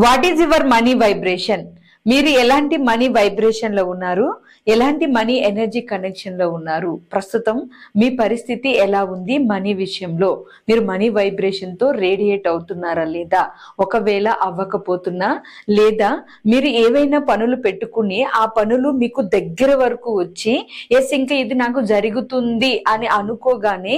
What is your money vibration? మీరు ఎలాంటి money vibration లో ఉన్నారు? ఎలాంటి మనీ ఎనర్జీ కనెక్షన్ లో ఉన్నారు? ప్రస్తుతం మీ పరిస్థితి ఎలా ఉంది? మనీ విషయంలో మీరు మనీ వైబ్రేషన్ తో రేడియేట్ అవుతున్నారా లేదా? ఒకవేళ అవ్వకపోతున్నా, లేదా మీరు ఏవైనా పనులు పెట్టుకుని ఆ పనులు మీకు దగ్గర వరకు వచ్చి ఎస్ ఇంకా ఇది నాకు జరుగుతుంది అని అనుకోగానే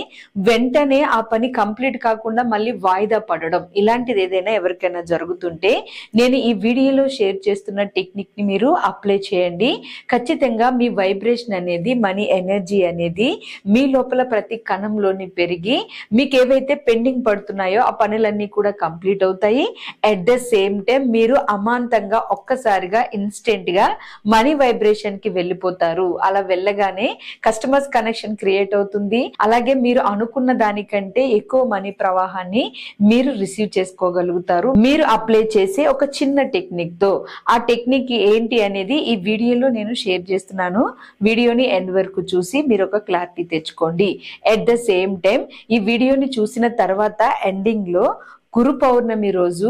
వెంటనే ఆ పని కంప్లీట్ కాకుండా మళ్ళీ వాయిదా పడడం, ఇలాంటిది ఏదైనా ఎవరికైనా జరుగుతుంటే నేను ఈ వీడియోలో షేర్ చేస్తున్న టెక్నిక్ ని మీరు అప్లై చేయండి. ఖచ్చితంగా మీ వైబ్రేషన్ అనేది, మనీ ఎనర్జీ అనేది మీ లోపల ప్రతి కణంలోని పెరిగి మీకు ఏవైతే పెండింగ్ పడుతున్నాయో ఆ పనులన్నీ కూడా కంప్లీట్ అవుతాయి. అట్ ద సేమ్ టైం మీరు అమాంతంగా ఒక్కసారిగా ఇన్స్టెంట్ గా మనీ వైబ్రేషన్ కి వెళ్ళిపోతారు. అలా వెళ్ళగానే కస్టమర్స్ కనెక్షన్ క్రియేట్ అవుతుంది. అలాగే మీరు అనుకున్న దానికంటే ఎక్కువ మనీ ప్రవాహాన్ని మీరు రిసీవ్ చేసుకోగలుగుతారు. మీరు అప్లై చేసే ఒక చిన్న టెక్నిక్ తో. ఆ టెక్నిక్ ఏంటి అనేది ఈ వీడియోలో నేను షేర్ చేస్తున్నాను. వీడియోని ఎండ్ వరకు చూసి మీరు ఒక క్లారిటీ తెచ్చుకోండి. ఎట్ ద సేమ్ టైం ఈ వీడియోని చూసిన తర్వాత ఎండింగ్ లో గురు పౌర్ణమి రోజు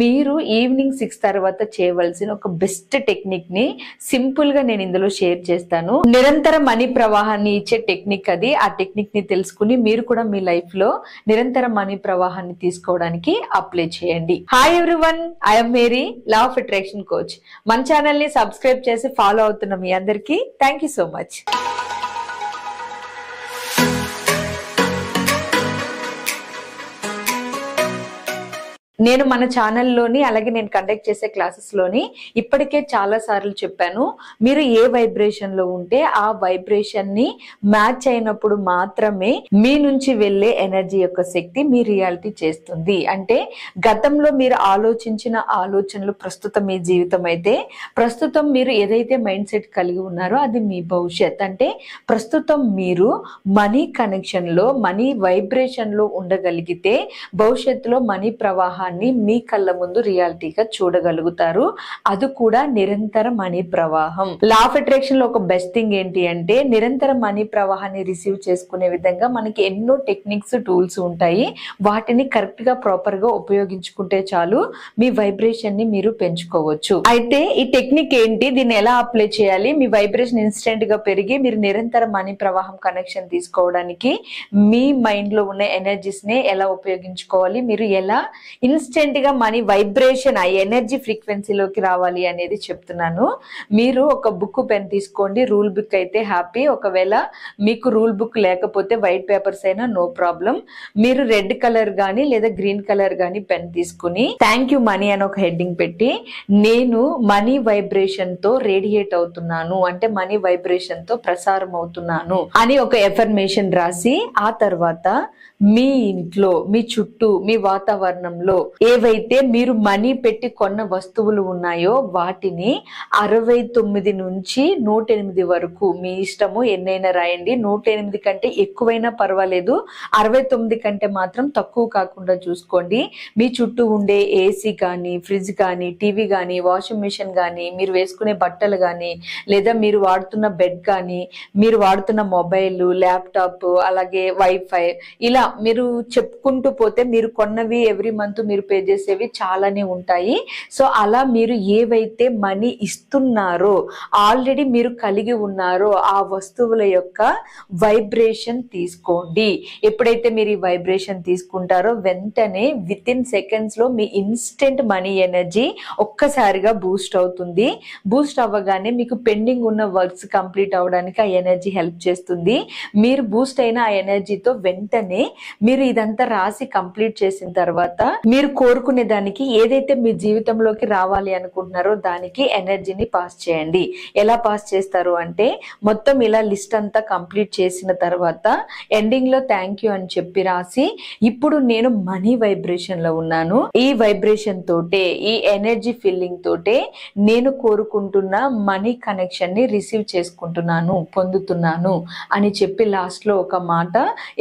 మీరు ఈవినింగ్ 6 తర్వాత చేయవలసిన ఒక బెస్ట్ టెక్నిక్ ని సింపుల్ గా నేను ఇందులో షేర్ చేస్తాను. నిరంతర మనీ ప్రవాహాన్ని ఇచ్చే టెక్నిక్ అది. ఆ టెక్నిక్ ని తెలుసుకుని మీరు కూడా మీ లైఫ్ లో నిరంతర మనీ ప్రవాహాన్ని తీసుకోవడానికి అప్లై చేయండి. Hi everyone, I'm Mary, law of attraction coach. మన ఛానల్ ని సబ్స్క్రైబ్ చేసి ఫాలో అవుతున్న మీ అందరికీ థ్యాంక్ యూ సో మచ్. నేను మన ఛానల్లోని, అలాగే నేను కండక్ట్ చేసే క్లాసెస్ లోని ఇప్పటికే చాలా సార్లు చెప్పాను, మీరు ఏ వైబ్రేషన్ లో ఉంటే ఆ వైబ్రేషన్ ని మ్యాచ్ అయినప్పుడు మాత్రమే మీ నుంచి వెళ్లే ఎనర్జీ యొక్క శక్తి మీ రియాలిటీ చేస్తుంది. అంటే గతంలో మీరు ఆలోచించిన ఆలోచనలు ప్రస్తుతం మీ జీవితం అయితే, ప్రస్తుతం మీరు ఏదైతే మైండ్ సెట్ కలిగి ఉన్నారో అది మీ భవిష్యత్. అంటే ప్రస్తుతం మీరు మనీ కనెక్షన్ లో, మనీ వైబ్రేషన్ లో ఉండగలిగితే భవిష్యత్తులో మనీ ప్రవాహం మీ కళ్ళ ముందు రియాలిటీగా చూడగలుగుతారు. అది కూడా నిరంతర మనీ ప్రవాహం. లా ఆఫ్ అట్రాక్షన్ లో ఒక బెస్ట్ థింగ్ ఏంటి అంటే, నిరంతర మనీ ప్రవాహాన్ని రిసీవ్ చేసుకునే విధంగా మనకి ఎన్నో టెక్నిక్స్, టూల్స్ ఉంటాయి. వాటిని కరెక్ట్ గా, ప్రాపర్ గా ఉపయోగించుకుంటే చాలు మీ వైబ్రేషన్ ని మీరు పెంచుకోవచ్చు. అయితే ఈ టెక్నిక్ ఏంటి, దీన్ని ఎలా అప్లై చేయాలి, మీ వైబ్రేషన్ ఇన్స్టెంట్ గా పెరిగి మీరు నిరంతర మనీ ప్రవాహం కనెక్షన్ తీసుకోవడానికి మీ మైండ్ లో ఉన్న ఎనర్జీస్ ని ఎలా ఉపయోగించుకోవాలి, మీరు ఎలా ఇన్స్టెంట్ గా మనీ వైబ్రేషన్, ఆ ఎనర్జీ ఫ్రీక్వెన్సీలోకి రావాలి అనేది చెప్తున్నాను. మీరు ఒక బుక్, పెన్ తీసుకోండి. రూల్ బుక్ అయితే హ్యాపీ. ఒకవేళ మీకు రూల్ బుక్ లేకపోతే వైట్ పేపర్స్ అయినా నో ప్రాబ్లం. మీరు రెడ్ కలర్ గానీ లేదా గ్రీన్ కలర్ గానీ పెన్ తీసుకుని థ్యాంక్ యూ మనీ అని ఒక హెడ్డింగ్ పెట్టి, నేను మనీ వైబ్రేషన్ తో రేడియేట్ అవుతున్నాను, అంటే మనీ వైబ్రేషన్ తో ప్రసారం అవుతున్నాను అని ఒక ఎఫర్మేషన్ రాసి, ఆ తర్వాత మీ ఇంట్లో, మీ చుట్టూ, మీ వాతావరణంలో ఏవైతే మీరు మనీ పెట్టి కొన్న వస్తువులు ఉన్నాయో వాటిని 69 నుంచి 108 వరకు మీ ఇష్టము ఎన్నైనా రాయండి. 108 కంటే ఎక్కువైనా పర్వాలేదు, 69 కంటే మాత్రం తక్కువ కాకుండా చూసుకోండి. మీ చుట్టూ ఉండే ఏసీ కానీ, ఫ్రిడ్జ్ కానీ, టీవీ కానీ, వాషింగ్ మిషన్ కానీ, మీరు వేసుకునే బట్టలు కానీ, లేదా మీరు వాడుతున్న బెడ్ కానీ, మీరు వాడుతున్న మొబైల్, ల్యాప్టాప్, అలాగే వైఫై, ఇలా మీరు చెప్పుకుంటూ పోతే మీరు కొన్నవి ఎవ్రీ మంత్ మీరు పే చేసేవి చాలానే ఉంటాయి. సో అలా మీరు ఏవైతే మనీ ఇస్తున్నారో, ఆల్రెడీ మీరు కలిగి ఉన్నారో ఆ వస్తువుల యొక్క వైబ్రేషన్ తీసుకోండి. ఎప్పుడైతే మీరు ఈ వైబ్రేషన్ తీసుకుంటారో వెంటనే విత్ ఇన్ సెకండ్స్ లో మీ ఇన్స్టెంట్ మనీ ఎనర్జీ ఒక్కసారిగా బూస్ట్ అవుతుంది. బూస్ట్ అవ్వగానే మీకు పెండింగ్ ఉన్న వర్క్స్ కంప్లీట్ అవ్వడానికి ఆ ఎనర్జీ హెల్ప్ చేస్తుంది. మీరు బూస్ట్ అయిన ఆ ఎనర్జీతో వెంటనే మీరు ఇదంతా రాసి కంప్లీట్ చేసిన తర్వాత మీరు కోరుకునే దానికి, ఏదైతే మీ జీవితంలోకి రావాలి అనుకుంటున్నారో దానికి ఎనర్జీని పాస్ చేయండి. ఎలా పాస్ చేస్తారు అంటే, మొత్తం ఇలా లిస్ట్ అంతా కంప్లీట్ చేసిన తర్వాత ఎండింగ్ లో థ్యాంక్ యూ అని చెప్పి రాసి, ఇప్పుడు నేను మనీ వైబ్రేషన్ లో ఉన్నాను, ఈ వైబ్రేషన్ తోటే, ఈ ఎనర్జీ ఫీలింగ్ తోటే నేను కోరుకుంటున్న మనీ కనెక్షన్ ని రిసీవ్ చేసుకుంటున్నాను, పొందుతున్నాను అని చెప్పి లాస్ట్ లో ఒక మాట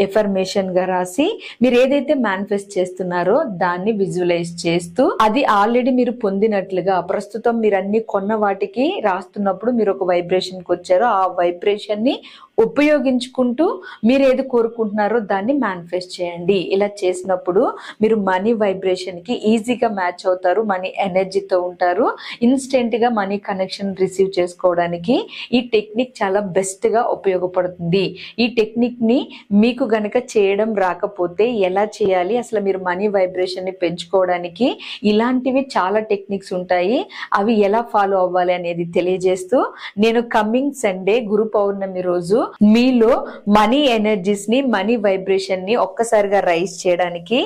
ఎఫర్మేషన్ గా రాసి, మీరు ఏదైతే మేనిఫెస్ట్ చేస్తున్నారో దాన్ని విజువలైజ్ చేస్తూ అది ఆల్రెడీ మీరు పొందినట్లుగా ప్రస్తుతం మీరు అన్ని కొన్న వాటికి రాస్తున్నప్పుడు మీరు ఒక వైబ్రేషన్ కి వచ్చారో ఆ వైబ్రేషన్ ని ఉపయోగించుకుంటూ మీరు ఏది కోరుకుంటున్నారో దాన్ని మేనిఫెస్ట్ చేయండి. ఇలా చేసినప్పుడు మీరు మనీ వైబ్రేషన్ కి ఈజీగా మ్యాచ్ అవుతారు, మనీ ఎనర్జీతో ఉంటారు. ఇన్స్టెంట్ గా మనీ కనెక్షన్ రిసీవ్ చేసుకోవడానికి ఈ టెక్నిక్ చాలా బెస్ట్ గా ఉపయోగపడుతుంది. ఈ టెక్నిక్ ని మీకు గనక చేయడం రాకపోతే ఎలా చేయాలి, అసలు మీరు మనీ వైబ్రేషన్ ని పెంచుకోవడానికి ఇలాంటివి చాలా టెక్నిక్స్ ఉంటాయి, అవి ఎలా ఫాలో అవ్వాలి అనేది తెలియజేస్తూ నేను కమింగ్ సండే గురు పౌర్ణమి రోజు మీలో మనీ ఎనర్జీస్ ని మనీ వైబ్రేషన్ ని ఒక్కసారిగా రైజ్ చేయడానికి,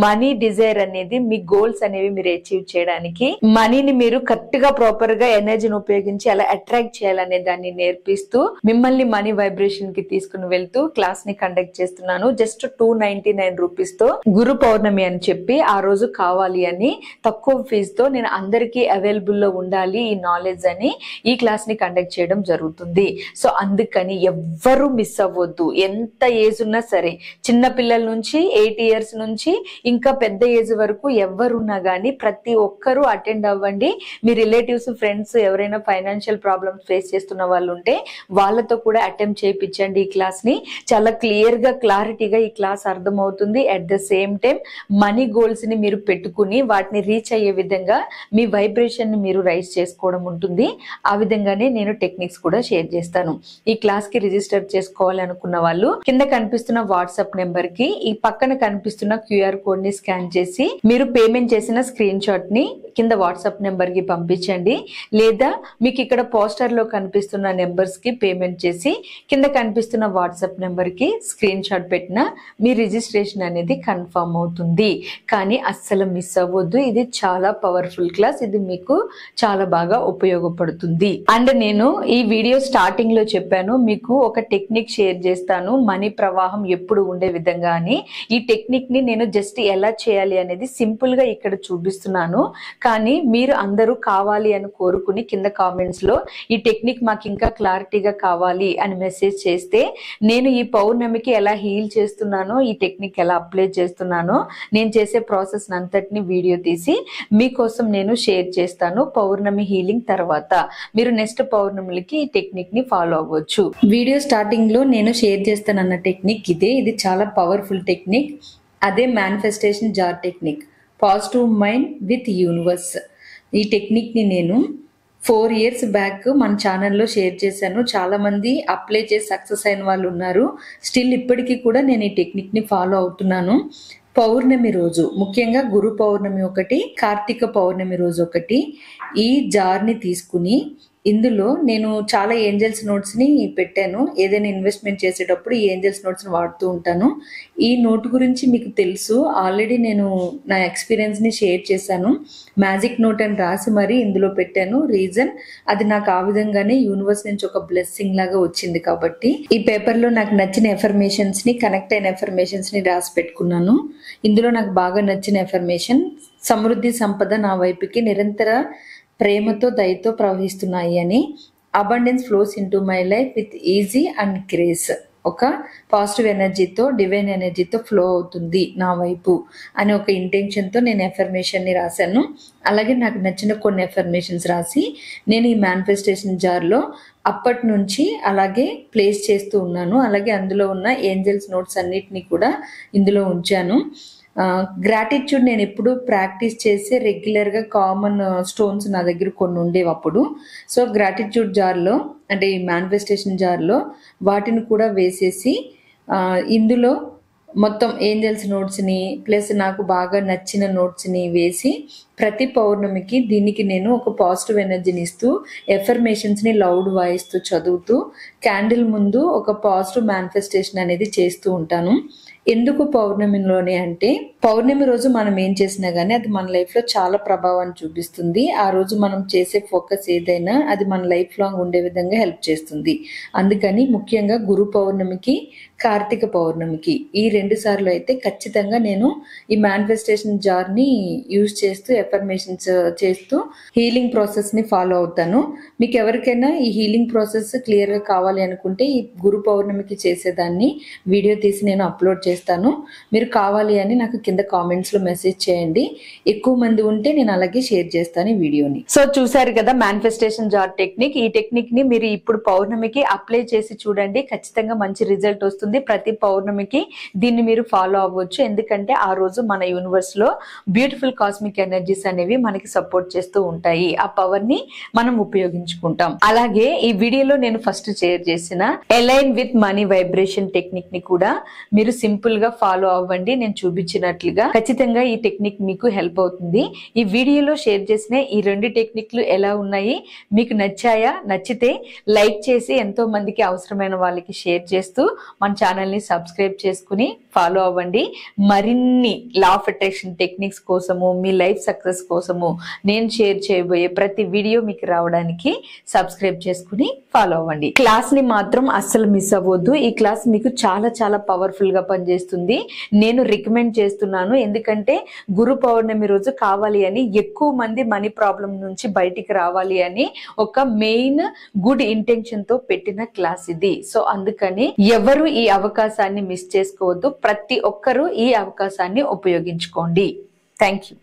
మనీ డిజైర్ అనేది మీ గోల్స్ అనేవి మీరు అచీవ్ చేయడానికి, మనీని మీరు కరెక్ట్ గా ప్రాపర్ గా ఎనర్జీని ఉపయోగించి అలా అట్రాక్ట్ చేయాలనే దాన్ని నేర్పిస్తూ మిమ్మల్ని మనీ వైబ్రేషన్ కి తీసుకుని వెళ్తూ క్లాస్ ని కండక్ట్ చేస్తున్నాను. జస్ట్ 299 రూపీస్ తో గురు పౌర్ణమి అని చెప్పి ఆ రోజు కావాలి అని తక్కువ ఫీజుతో నేను అందరికీ అవైలబుల్ లో ఉండాలి ఈ నాలెడ్జ్ అని ఈ క్లాస్ ని కండక్ట్ చేయడం జరుగుతుంది. సో అందుకని ఎవ్వరూ మిస్ అవ్వద్దు. ఎంత ఏజ్ ఉన్నా సరే, చిన్న పిల్లల నుంచి 8 years నుంచి ఇంకా పెద్ద ఏజ్ వరకు ఎవరున్నా గానీ ప్రతి ఒక్కరూ అటెండ్ అవ్వండి. మీ రిలేటివ్స్, ఫ్రెండ్స్ ఎవరైనా ఫైనాన్షియల్ ప్రాబ్లమ్స్ ఫేస్ చేస్తున్న వాళ్ళు ఉంటే వాళ్ళతో కూడా అటెంప్ట్ చేయించండి. ఈ క్లాస్ ని చాలా క్లియర్ గా క్లారిటీగా ఈ క్లాస్ అర్థమవుతుంది. At the same time money goals ని మీరు పెట్టుకుని వాటిని రీచ్ అయ్యే విధంగా మీ వైబ్రేషన్ ని మీరు రైజ్ చేసుకోవడం ఉంటుంది. ఆ విధంగానే నేను టెక్నిక్స్ కూడా షేర్ చేస్తాను. ఈ క్లాస్ కి రిజిస్టర్ చేసుకోవాలి అనుకున్న వాళ్ళు కింద కనిపిస్తున్న వాట్సాప్ నెంబర్ కి ఈ పక్కన కనిపిస్తున్న QR కోడ్ ని స్కాన్ చేసి మీరు పేమెంట్ చేసిన స్క్రీన్ షాట్ ని కింద వాట్సాప్ నెంబర్ కి పంపించండి. లేదా మీకు ఇక్కడ పోస్టర్ లో కనిపిస్తున్న నెంబర్స్ కి పేమెంట్ చేసి కింద కనిపిస్తున్న వాట్సాప్ నెంబర్ కి స్క్రీన్ షాట్ పెట్టినా మీ రిజిస్ట్రేషన్ అనేది కన్ఫర్మ్ అవుతుంది. కానీ అస్సలు మిస్ అవ్వద్దు, ఇది చాలా పవర్ఫుల్ క్లాస్, ఇది మీకు చాలా బాగా ఉపయోగపడుతుంది. అండ్ నేను ఈ వీడియో స్టార్టింగ్ లో చెప్పాను మీకు ఒక టెక్నిక్ షేర్ చేస్తాను మనీ ప్రవాహం ఎప్పుడు ఉండే విధంగా అని. ఈ టెక్నిక్ ని నేను జస్ట్ ఎలా చేయాలి అనేది సింపుల్ గా ఇక్కడ చూపిస్తున్నాను. కానీ మీరు అందరూ కావాలి అని కోరుకుని కింద కామెంట్స్ లో ఈ టెక్నిక్ మాకు ఇంకా క్లారిటీగా కావాలి అని మెసేజ్ చేస్తే నేను ఈ పౌర్ణమికి ఎలా హీల్ చేస్తున్నానో, ఈ టెక్నిక్ ఎలా అప్లై చేస్తున్నానో, నేను చేసే ప్రాసెస్ అంతటిని వీడియో తీసి మీకోసం నేను షేర్ చేస్తాను. పౌర్ణమి హీలింగ్ తర్వాత మీరు నెక్స్ట్ పౌర్ణమికి ఈ టెక్నిక్ ని ఫాలో అవ్వచ్చు. వీడియో స్టార్టింగ్ లో నేను షేర్ చేస్తానన్న టెక్నిక్ ఇదే. ఇది చాలా పవర్ఫుల్ టెక్నిక్. అదే manifestation jar technique, positive mind with universe. ఈ టెక్నిక్ ని నేను 4 years బ్యాక్ మన ఛానల్లో షేర్ చేశాను. చాలా మంది అప్లై చేసి సక్సెస్ అయిన వాళ్ళు ఉన్నారు. స్టిల్ ఇప్పటికీ కూడా నేను ఈ టెక్నిక్ ని ఫాలో అవుతున్నాను. పౌర్ణమి రోజు, ముఖ్యంగా గురు పౌర్ణమి ఒకటి, కార్తీక పౌర్ణమి రోజు ఒకటి, ఈ జార్ని తీసుకుని ఇందులో నేను చాలా ఏంజల్స్ నోట్స్ ని పెట్టాను. ఏదైనా ఇన్వెస్ట్మెంట్ చేసేటప్పుడు ఈ ఏంజల్స్ నోట్స్ ని వాడుతూ ఉంటాను. ఈ నోట్ గురించి మీకు తెలుసు, ఆల్రెడీ నేను నా ఎక్స్పీరియన్స్ ని షేర్ చేశాను. మ్యాజిక్ నోట్ అని రాసి మరి ఇందులో పెట్టాను. రీజన్ అది నాకు ఆ విధంగానే యూనివర్స్ నుంచి ఒక బ్లెస్సింగ్ లాగా వచ్చింది కాబట్టి ఈ పేపర్ లో నాకు నచ్చిన ఎఫర్మేషన్స్ ని, కనెక్ట్ అయిన ఎఫర్మేషన్స్ ని రాసి పెట్టుకున్నాను. ఇందులో నాకు బాగా నచ్చిన ఎఫర్మేషన్, సమృద్ధి సంపద నా వైపుకి నిరంతర ప్రేమతో దయతో ప్రవహిస్తున్నాయి అని, abundance flows into my life with easy and grace. ఒక పాజిటివ్ ఎనర్జీతో, డివైన్ ఎనర్జీతో ఫ్లో అవుతుంది నా వైపు అని ఒక ఇంటెన్షన్తో నేను ఎఫర్మేషన్ని రాశాను. అలాగే నాకు నచ్చిన కొన్ని ఎఫర్మేషన్స్ రాసి నేను ఈ మేనిఫెస్టేషన్ జార్లో అప్పటి నుంచి అలాగే ప్లేస్ చేస్తూ ఉన్నాను. అలాగే అందులో ఉన్న ఏంజల్స్ నోట్స్ అన్నిటినీ కూడా ఇందులో ఉంచాను. గ్రాటిట్యూడ్ నేను ఎప్పుడు ప్రాక్టీస్ చేసి రెగ్యులర్గా కామన్ స్టోన్స్ నా దగ్గర కొన్ని ఉండేవి అప్పుడు. సో గ్రాటిట్యూడ్ జార్లో, అంటే ఈ మేనిఫెస్టేషన్ జార్లో వాటిని కూడా వేసేసి ఇందులో మొత్తం ఏంజల్స్ నోట్స్ని ప్లస్ నాకు బాగా నచ్చిన నోట్స్ని వేసి ప్రతి పౌర్ణమికి దీనికి నేను ఒక పాజిటివ్ ఎనర్జీని ఇస్తూ ఎఫర్మేషన్స్ని లౌడ్ వాయిస్తూ చదువుతూ క్యాండిల్ ముందు ఒక పాజిటివ్ మేనిఫెస్టేషన్ అనేది చేస్తూ ఉంటాను. ఎందుకు పౌర్ణమిలోనే అంటే, పౌర్ణమి రోజు మనం ఏం చేసినా గానీ అది మన లైఫ్లో చాలా ప్రభావాన్ని చూపిస్తుంది. ఆ రోజు మనం చేసే ఫోకస్ ఏదైనా అది మన లైఫ్ లాంగ్ ఉండే విధంగా హెల్ప్ చేస్తుంది. అందుకని ముఖ్యంగా గురు పౌర్ణమికి, కార్తీక పౌర్ణమికి ఈ 2 సార్లు అయితే ఖచ్చితంగా నేను ఈ మేనిఫెస్టేషన్ జార్ని యూజ్ చేస్తూ ఎఫర్మేషన్స్ చేస్తూ హీలింగ్ ప్రాసెస్ని ఫాలో అవుతాను. మీకు ఎవరికైనా ఈ హీలింగ్ ప్రాసెస్ క్లియర్గా కావాలి అనుకుంటే ఈ గురు పౌర్ణమికి చేసేదాన్ని వీడియో తీసి నేను అప్లోడ్ చేస్తాను. మీరు కావాలి అని నాకు కింద కామెంట్స్ లో మెసేజ్ చేయండి. ఎక్కువ మంది ఉంటే నేను అలాగే షేర్ చేస్తాను ఈ వీడియోని. సో చూసారు కదా మేనిఫెస్టేషన్ జార్ టెక్నిక్. ఈ టెక్నిక్ ని మీరు ఇప్పుడు పౌర్ణమికి అప్లై చేసి చూడండి, ఖచ్చితంగా మంచి రిజల్ట్ వస్తుంది. ప్రతి పౌర్ణమికి దీన్ని మీరు ఫాలో అవ్వచ్చు, ఎందుకంటే ఆ రోజు మన యూనివర్స్ లో బ్యూటిఫుల్ కాస్మిక్ ఎనర్జీస్ అనేవి మనకి సపోర్ట్ చేస్తూ ఉంటాయి. ఆ పవర్ ని మనం ఉపయోగించుకుంటాం. అలాగే ఈ వీడియోలో నేను ఫస్ట్ షేర్ చేసిన align with money vibration technique ని కూడా మీరు సింపుల్ గా ఫాలో అవ్వండి. నేను చూపించినట్లుగా ఖచ్చితంగా ఈ టెక్నిక్ మీకు హెల్ప్ అవుతుంది. ఈ వీడియోలో షేర్ చేసిన ఈ 2 టెక్నిక్లు ఎలా ఉన్నాయి, మీకు నచ్చాయా? నచ్చితే లైక్ చేసి ఎంతో మందికి అవసరమైన వాళ్ళకి షేర్ చేస్తూ మన ఛానల్ ని సబ్స్క్రైబ్ చేసుకుని ఫాలో అవ్వండి. మరిన్ని లా ఆఫ్ అట్రాక్షన్ టెక్నిక్స్ కోసము, మీ లైఫ్ సక్సెస్ కోసము నేను షేర్ చేయబోయే ప్రతి వీడియో మీకు రావడానికి సబ్స్క్రైబ్ చేసుకుని ఫాలో అవ్వండి. క్లాస్ ని మాత్రం అస్సలు మిస్ అవ్వద్దు. ఈ క్లాస్ మీకు చాలా చాలా పవర్ఫుల్ గా పనిచేస్తుంది. నేను రికమెండ్ చేస్తున్నాను, ఎందుకంటే గురు పౌర్ణమి రోజు కావాలి అని ఎక్కువ మంది మనీ ప్రాబ్లం నుంచి బయటికి రావాలి అని ఒక మెయిన్ గుడ్ ఇంటెన్షన్ తో పెట్టిన క్లాస్ ఇది. సో అందుకని ఎవరు ఈ అవకాశాన్ని మిస్ చేసుకోవద్దు. ప్రతి ఒక్కరూ ఈ అవకాశాన్ని ఉపయోగించుకోండి. Thank you.